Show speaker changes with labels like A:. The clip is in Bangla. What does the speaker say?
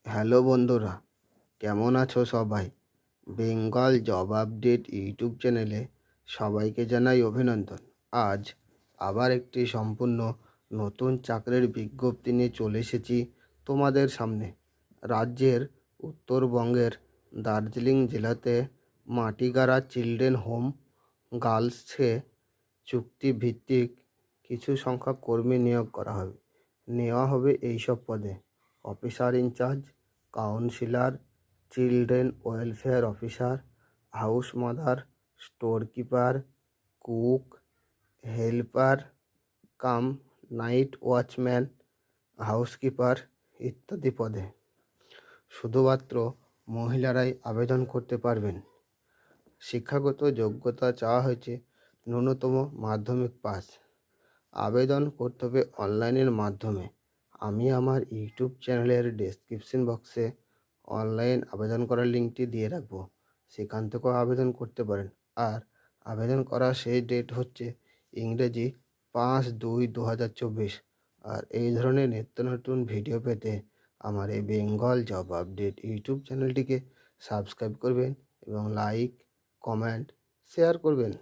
A: হ্যালো বন্ধুরা, কেমন আছো সবাই? বেঙ্গল জব আপডেট ইউটিউব চ্যানেলে সবাইকে জানাই অভিনন্দন। আজ আবার একটি সম্পূর্ণ নতুন চাকরির বিজ্ঞপ্তি নিয়ে চলে এসেছি তোমাদের সামনে। রাজ্যের উত্তরবঙ্গের দার্জিলিং জেলাতে মাটিগাড়া চিলড্রেন হোম গার্লসে চুক্তিভিত্তিক কিছু সংখ্যক কর্মী নিয়োগ করা হবে। নেওয়া হবে এইসব পদে: officer in charge, councillor, children welfare officer, house mother, store keeper, cook, helper cum night watchman, housekeeper ইত্যাদি পদে শুধুমাত্র মহিলারাই আবেদন করতে পারবেন। শিক্ষাগত যোগ্যতা চাওয়া হয়েছে ন্যূনতম মাধ্যমিক পাস। আবেদন করতে হবে অনলাইনের মাধ্যমে। আমি আমার ইউটিউব চ্যানেলের ডেসক্রিপশন বক্সে অনলাইন আবেদন করার লিঙ্কটি দিয়ে রাখবো, সেখান থেকেও আবেদন করতে পারেন। আর আবেদন করার শেষ ডেট হচ্ছে ইংরেজি 5/2/2024। আর এই ধরনের নিত্য নতুন ভিডিও পেতে আমার এই বেঙ্গল জব আপডেট ইউটিউব চ্যানেলটিকে সাবস্ক্রাইব করবেন এবং লাইক, কমেন্ট, শেয়ার করবেন।